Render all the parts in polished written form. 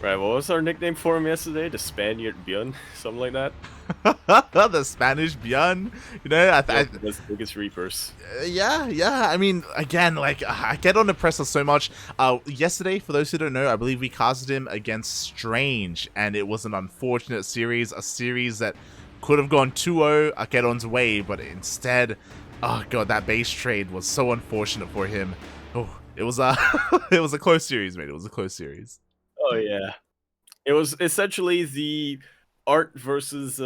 Right, what was our nickname for him yesterday? The Spaniard Björn? Something like that? The Spanish Bjorn, you know, Yep, that's the biggest Reapers. yeah. I mean, again, like I get on the presser so much. Yesterday, for those who don't know, I believe we casted him against Strange, and it was an unfortunate series, a series that could have gone 2-0 Akeron's way, but instead, oh god, that base trade was so unfortunate for him. Oh, it was a, it was a close series, mate. It was a close series. Oh, yeah. It was essentially the art versus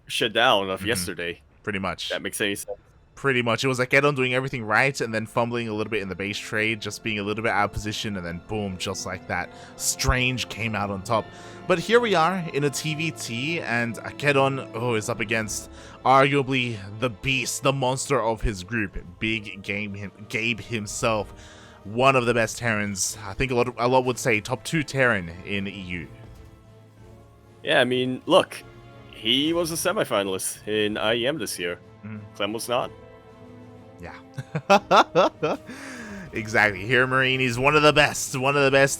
shutdown of Hmm. yesterday. Pretty much. That makes any sense. Pretty much. It was like Edon doing everything right and then fumbling a little bit in the base trade, just being a little bit out of position, and then boom, just like that, Strange came out on top. But here we are in a TVT, and Akedon is up against arguably the beast, the monster of his group, Gabe himself, one of the best Terrans. I think a lot would say top 2 Terran in EU. Yeah, I mean, look, he was a semifinalist in IEM this year. Mm. Clem was not. Yeah. Exactly. HeroMarine is one of the best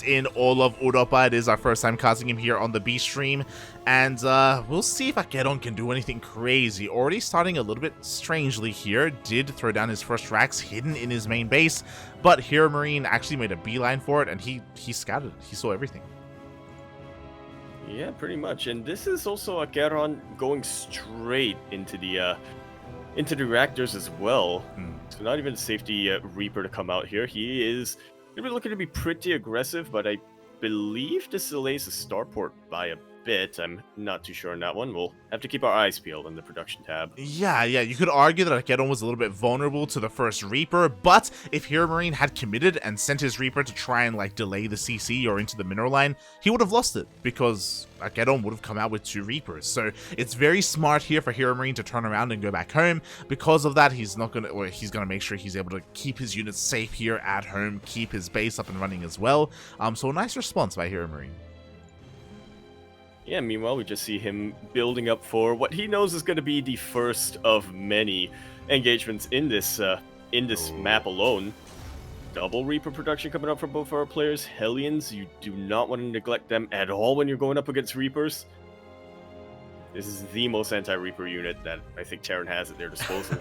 in all of Europa. It is our first time casting him here on the B stream, and we'll see if AqueroN can do anything crazy. Already starting a little bit strangely here, did throw down his first racks hidden in his main base, but HeroMarine actually made a beeline for it, and he scouted it. He saw everything. Yeah, pretty much. And this is also AqueroN going straight into the reactors as well. So not even a safety Reaper to come out here. He is going to be looking to be pretty aggressive, but I believe this delays the starport by a bit. I'm not too sure on that one. We'll have to keep our eyes peeled on the production tab. Yeah, you could argue that AqueroN was a little bit vulnerable to the first Reaper, but if HeroMarine had committed and sent his Reaper to try and like delay the CC or into the mineral line, he would have lost it because AqueroN would have come out with 2 Reapers. So it's very smart here for HeroMarine to turn around and go back home. Because of that, he's gonna make sure he's able to keep his units safe here at home, keep his base up and running as well. So a nice response by HeroMarine. Yeah, meanwhile, we just see him building up for what he knows is going to be the first of many engagements in this map alone. Double Reaper production coming up for both our players. Hellions, you do not want to neglect them at all when you're going up against Reapers. This is the most anti-Reaper unit that I think Terran has at their disposal.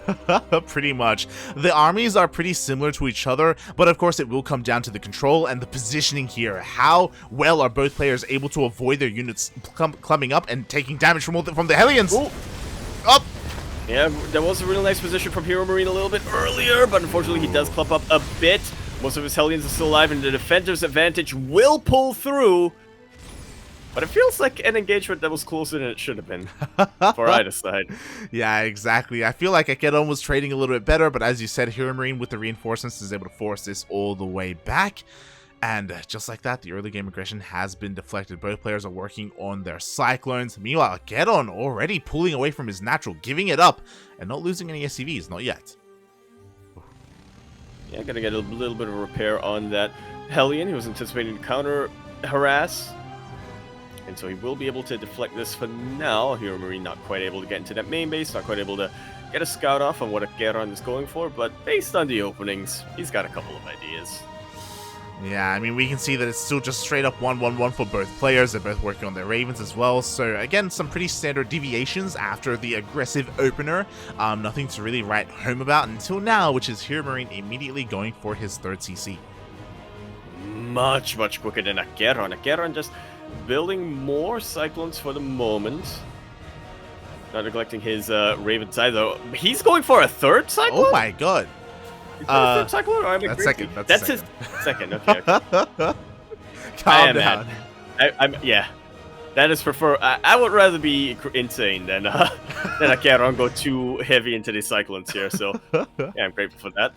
Pretty much. The armies are pretty similar to each other, but of course it will come down to the control and the positioning here. How well are both players able to avoid their units clumping up and taking damage from the Hellions? Ooh. Up! Yeah, there was a really nice position from HeroMarine a little bit earlier, but unfortunately he does clump up a bit. Most of his Hellions are still alive, and the defender's advantage will pull through. But it feels like an engagement that was closer than it should have been for either side. Yeah, exactly. I feel like AqueroN was trading a little bit better, but as you said, HeroMarine with the reinforcements is able to force this all the way back. And just like that, the early game aggression has been deflected. Both players are working on their Cyclones. Meanwhile, AqueroN already pulling away from his natural, giving it up, and not losing any SCVs, not yet. Yeah, gonna get a little bit of a repair on that Hellion. He was anticipating to counter harass. And so he will be able to deflect this for now. HeroMarine not quite able to get into that main base, not quite able to get a scout off on what AqueroN is going for, but based on the openings, he's got a couple of ideas. Yeah, I mean, we can see that it's still just straight up 1-1-1 for both players. They're both working on their Ravens as well. So, again, some pretty standard deviations after the aggressive opener. Nothing to really write home about until now, which is HeroMarine immediately going for his 3rd CC. Much quicker than AqueroN. AqueroN just building more Cyclones for the moment. Not neglecting his Ravens either. He's going for a 3rd Cyclone? Oh my god. A 3rd Cyclone? Or that's second. That's his second. Okay. Calm down. Yeah. That is prefer. I would rather be insane than AqueroN go too heavy into the Cyclones here. So yeah, I'm grateful for that.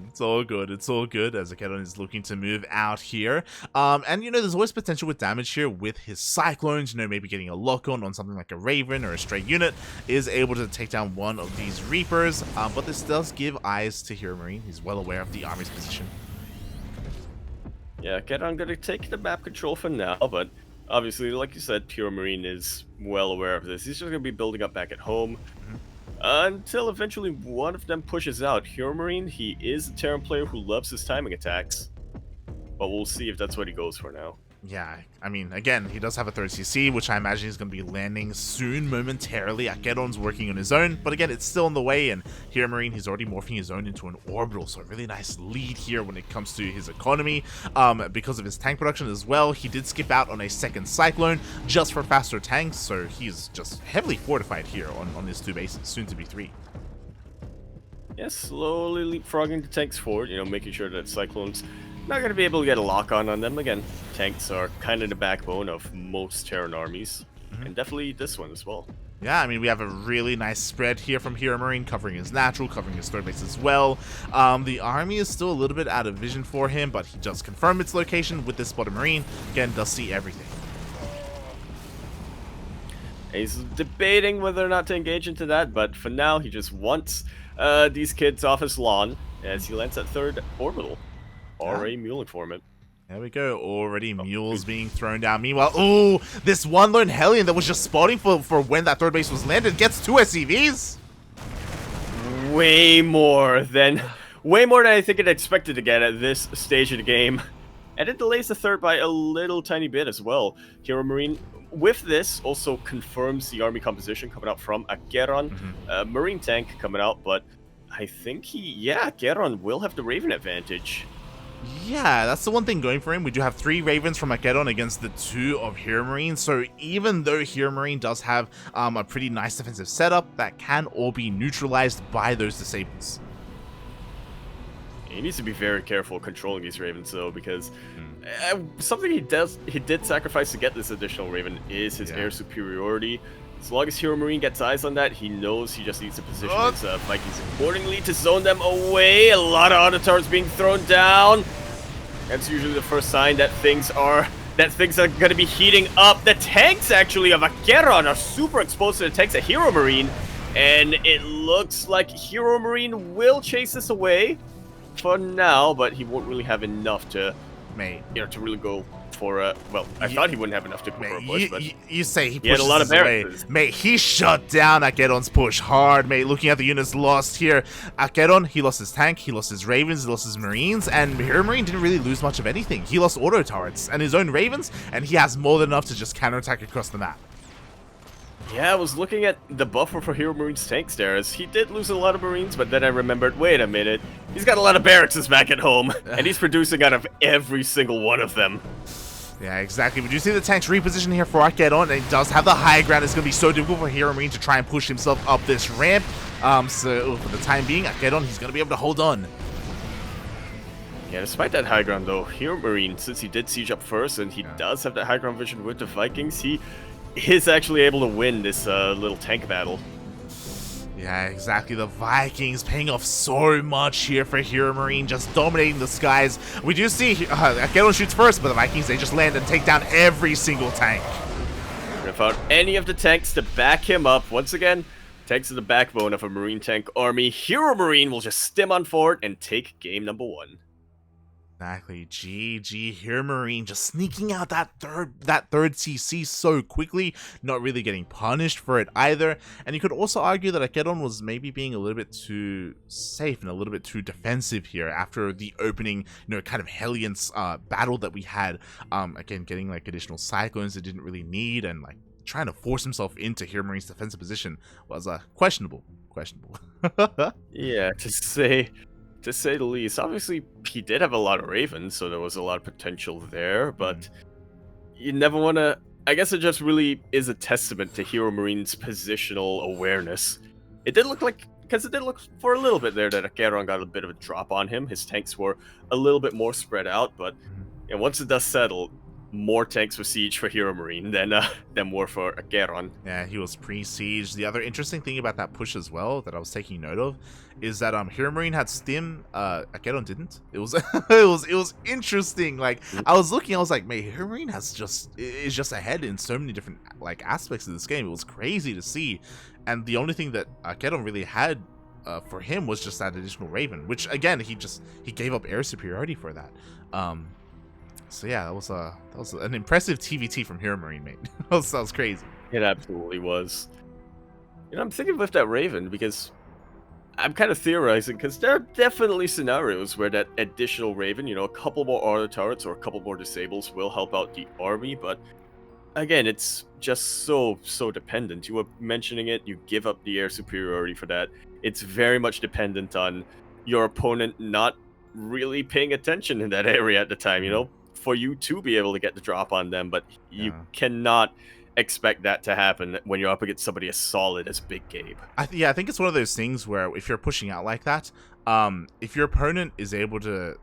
It's all good. It's all good as AqueroN is looking to move out here. And you know, there's always potential with damage here with his Cyclones. You know, maybe getting a lock on something like a Raven or a stray unit is able to take down one of these Reapers. But this does give eyes to HeroMarine. He's well aware of the army's position. Yeah, AqueroN gonna take the map control for now, but obviously, like you said, HeroMarine is well aware of this. He's just gonna be building up back at home. Until eventually one of them pushes out. HeroMarine, he is a Terran player who loves his timing attacks. But we'll see if that's what he goes for now. Yeah, I mean, again, he does have a third CC, which I imagine he's going to be landing soon, momentarily. AqueroN's working on his own, but again, it's still on the way, and HeroMarine, he's already morphing his own into an orbital, so a really nice lead here when it comes to his economy, because of his tank production as well. He did skip out on a second Cyclone just for faster tanks, so he's just heavily fortified here on his two bases, soon to be three. Yeah, slowly leapfrogging the tanks forward, making sure that Cyclone's not going to be able to get a lock-on them. Again, tanks are kind of the backbone of most Terran armies, and definitely this one as well. Yeah, I mean, we have a really nice spread here from HeroMarine, covering his natural, covering his third base as well. The army is still a little bit out of vision for him, but he just confirmed its location with this spotted Marine. Again, does see everything. He's debating whether or not to engage into that, but for now, he just wants these kids off his lawn as he lands that third orbital. Already muling for him. There we go. Already mules being thrown down. Meanwhile, ooh, this one lone Hellion that was just spotting for when that third base was landed gets two SCVs. Way more than I think it expected to get at this stage of the game. And it delays the third by a little tiny bit as well. HeroMarine, with this, also confirms the army composition coming out from AqueroN. Marine tank coming out, but I think AqueroN will have the Raven advantage. Yeah, that's the one thing going for him. We do have 3 Ravens from AqueroN against the 2 of HeroMarine, so even though HeroMarine does have a pretty nice defensive setup, that can all be neutralized by those disables. He needs to be very careful controlling these Ravens, though, because something he did sacrifice to get this additional Raven is his air superiority. As long as HeroMarine gets eyes on that, he knows he just needs to position his Vikings accordingly to zone them away. A lot of Auditars being thrown down. That's usually the first sign that things are going to be heating up. The tanks, actually, of AqueroN are super exposed to the tanks of HeroMarine, and it looks like HeroMarine will chase this away for now, but he won't really have enough to, to really go for a, well, I thought he wouldn't have enough to go for a push, but you say he had a lot of away. barracks. Mate, he shut down AqueroN's push hard, mate. Looking at the units lost here, AqueroN, he lost his tank, he lost his Ravens, he lost his Marines, and HeroMarine didn't really lose much of anything. He lost auto turrets and his own Ravens, and he has more than enough to just counterattack across the map. Yeah, I was looking at the buffer for HeroMarine's tanks there, as he did lose a lot of Marines, but then I remembered, wait a minute, he's got a lot of barracks back at home, and he's producing out of every single one of them. Yeah, exactly. But you see the tanks reposition here for AqueroN, and he does have the high ground. It's going to be so difficult for HeroMarine to try and push himself up this ramp. So for the time being, AqueroN, he's going to be able to hold on. Yeah, despite that high ground though, HeroMarine, since he did siege up first, and he does have that high ground vision with the Vikings, he is actually able to win this little tank battle. Yeah, exactly. The Vikings paying off so much here for HeroMarine, just dominating the skies. We do see AqueroN shoots first, but the Vikings, they just land and take down every single tank. Without any of the tanks to back him up, once again, tanks are the backbone of a Marine tank army. HeroMarine will just stim on forward and take game number 1. Exactly. GG, HeroMarine just sneaking out that third CC so quickly, not really getting punished for it either. And you could also argue that AqueroN was maybe being a little bit too safe and a little bit too defensive here after the opening, kind of Hellion battle that we had. Again, getting like additional Cyclones that didn't really need, and like trying to force himself into HeroMarine's defensive position was questionable. Yeah, to say the least. Obviously, he did have a lot of Ravens, so there was a lot of potential there, but you never want to... I guess it just really is a testament to HeroMarine's positional awareness. It did look like... Because it did look for a little bit there that AqueroN got a bit of a drop on him. His tanks were a little bit more spread out, but once the dust settled, more tanks for siege for HeroMarine than were for AqueroN. Yeah, he was pre-siege. The other interesting thing about that push as well that I was taking note of is that HeroMarine had stim, AqueroN didn't. It was it was interesting. Like I was looking, I was like, man, HeroMarine is just ahead in so many different like aspects of this game. It was crazy to see, and the only thing that AqueroN really had for him was just that additional Raven, which again he gave up air superiority for that. So yeah, that was an impressive TVT from HeroMarine, mate. That was crazy. It absolutely was. I'm thinking with that Raven, because I'm kind of theorizing because there are definitely scenarios where that additional Raven, you know, a couple more auto turrets or a couple more disables will help out the army, but again, it's just so dependent. You were mentioning it, you give up the air superiority for that. It's very much dependent on your opponent not really paying attention in that area at the time, you know, for you to be able to get the drop on them, but you cannot expect that to happen when you're up against somebody as solid as Big Gabe. I think it's one of those things where if you're pushing out like that, if your opponent is able to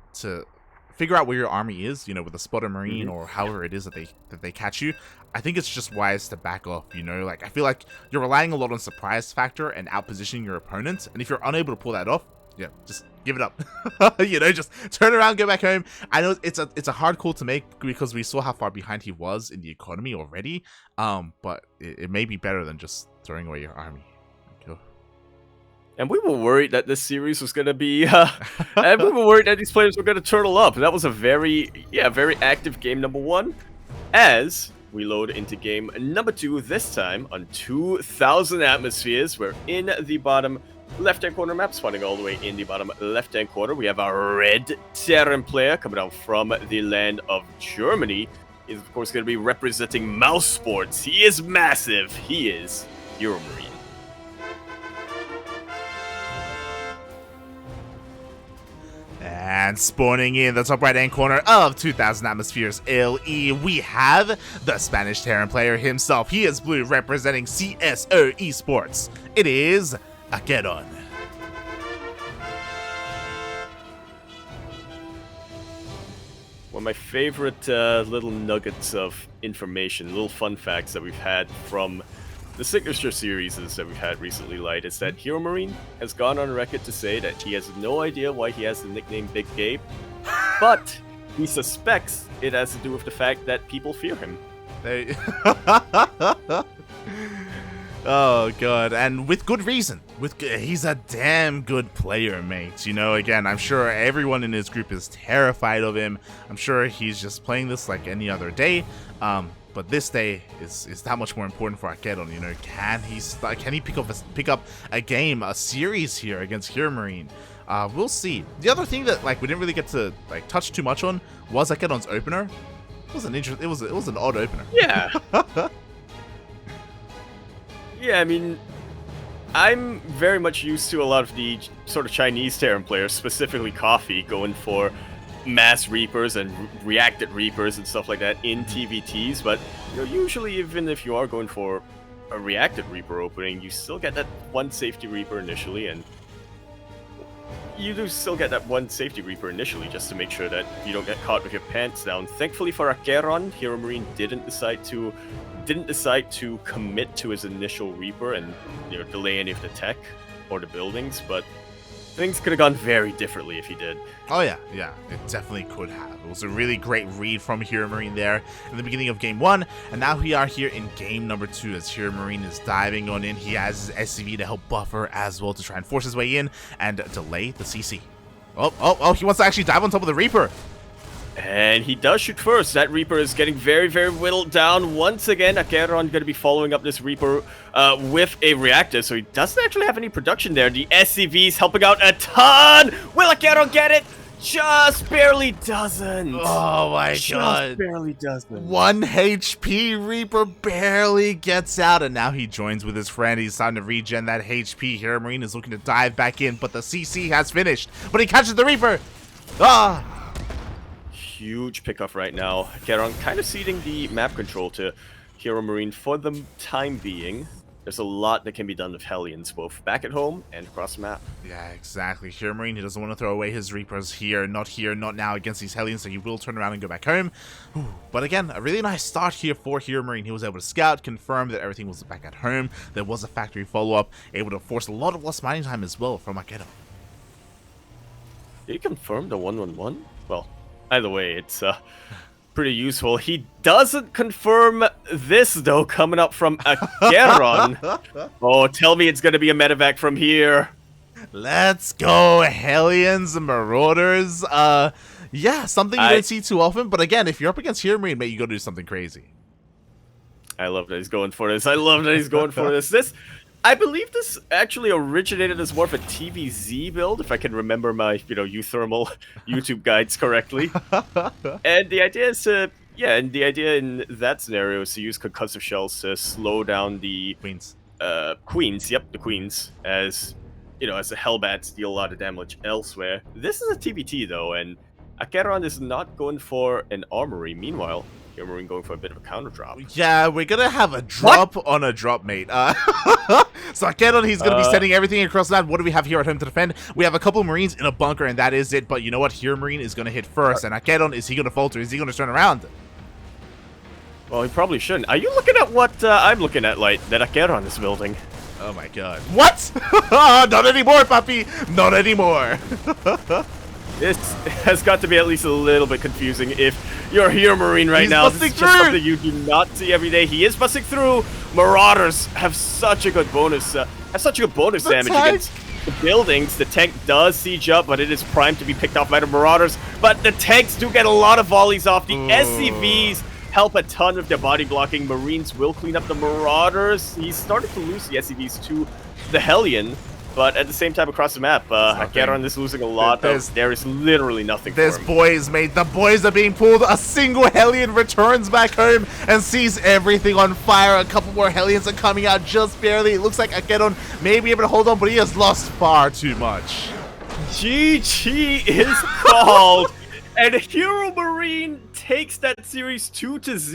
figure out where your army is, you know, with a spotter marine or however it is that they catch you, I think it's just wise to back off, you know? Like, I feel like you're relying a lot on surprise factor and outpositioning your opponent, and if you're unable to pull that off, yeah, just give it up. You know, just turn around, go back home. I know it's a hard call to make because we saw how far behind he was in the economy already, but it may be better than just throwing away your army. And we were worried that this series was going to be, and we were worried that these players were going to turtle up. And that was a very active game number 1, as we load into game number 2, this time on 2,000 atmospheres. We're in the bottom left-hand corner map, spawning all the way in the bottom left-hand corner. We have our red Terran player coming out from the land of Germany. He's, of course, going to be representing Mouse Sports. He is massive. He is HeroMarine. And spawning in the top right-hand corner of 2,000 atmospheres LE, we have the Spanish Terran player himself. He is blue, representing CSO Esports. It is AqueroN. One of my favorite little nuggets of information, little fun facts that we've had from the signature series that we've had recently, Light, is that HeroMarine has gone on record to say that he has no idea why he has the nickname Big Gabe, but he suspects it has to do with the fact that people fear him. Oh god, and with good reason. He's a damn good player, mate. You know, again, I'm sure everyone in his group is terrified of him. I'm sure he's just playing this like any other day. But this day is that much more important for AqueroN. You know, can he pick up a game, a series here against HeroMarine? We'll see. The other thing that we didn't really get to touch too much on was AqueroN's opener. It was an odd opener. Yeah. Yeah, I mean, I'm very much used to a lot of the sort of Chinese Terran players, specifically Coffee, going for mass Reapers and reacted Reapers and stuff like that in TVTs, but you know, usually even if you are going for a reacted Reaper opening, you still get that one safety Reaper initially, and you do still get that one safety Reaper initially just to make sure that you don't get caught with your pants down. Thankfully for AqueroN, HeroMarine didn't decide to commit to his initial Reaper and, you know, delay any of the tech or the buildings, but things could have gone very differently if he did. Oh yeah, it definitely could have. It was a really great read from HeroMarine there in the beginning of game 1, and now we are here in game number 2 as HeroMarine is diving on in. He has his SCV to help buffer as well to try and force his way in and delay the CC. Oh, he wants to actually dive on top of the Reaper. And he does shoot first. That Reaper is getting very, very whittled down. Once again, AqueroN going to be following up this Reaper with a reactor, so he doesn't actually have any production there. The SCV's helping out a ton. Will AqueroN get it? Just barely doesn't. Oh my god. Just barely doesn't. 1 HP Reaper barely gets out, and now he joins with his friend. He's starting to regen that HP. HeroMarine is looking to dive back in, but the CC has finished. But he catches the Reaper. Huge pickoff right now. AqueroN kind of ceding the map control to HeroMarine for the time being. There's a lot that can be done with Hellions, both back at home and across the map. Yeah, exactly. HeroMarine, he doesn't want to throw away his Reapers here, not now against these Hellions, so he will turn around and go back home. But again, a really nice start here for HeroMarine. He was able to scout, confirm that everything was back at home. There was a factory follow-up, able to force a lot of lost mining time as well from AqueroN. Did he confirm the 1-1-1? Well, either way, it's pretty useful. He doesn't confirm this, though, coming up from AqueroN. Oh, tell me it's going to be a medevac from here. Let's go, Hellions and Marauders. Yeah, something you don't see too often, but again, if you're up against HeroMarine, mate, you gotta do something crazy. I love that he's going for this. I love that he's going for this. I believe this actually originated as more of a TVZ build, if I can remember my, euthermal YouTube guides correctly. And the idea is to, and the idea in that scenario is to use concussive shells to slow down the Queens. queens. Yep, the queens, as as the Hellbats deal a lot of damage elsewhere. This is a TBT though, and AqueroN is not going for an armory. Meanwhile, HeroMarine going for a bit of a counter drop. Yeah, we're gonna have a drop on a drop, mate. So AqueroN, he's gonna be sending everything across the map. What do we have here at home to defend? We have a couple Marines in a bunker, and that is it. But you know what? HeroMarine is gonna hit first, and AqueroN, is he gonna falter? Is he gonna turn around? Well, he probably shouldn't. Are you looking at what I'm looking at, Light? That AqueroN is building. Oh my god. What? Not anymore, puppy! Not anymore! This has got to be at least a little bit confusing if you're a HeroMarine right now. This is just something you do not see every day. He is busting through. Marauders have such a good bonus. Damage against the buildings. The tank does siege up, but it is primed to be picked off by the Marauders. But the tanks do get a lot of volleys off. The SCVs help a ton with their body blocking. Marines will clean up the Marauders. He's starting to lose the SCVs to the Hellion. But at the same time, across the map, AqueroN is losing a lot. There is literally nothing for him. Boys, mate. The boys are being pulled. A single Hellion returns back home and sees everything on fire. A couple more Hellions are coming out just barely. It looks like AqueroN may be able to hold on, but he has lost far too much. GG is called. And HeroMarine takes that series 2-0.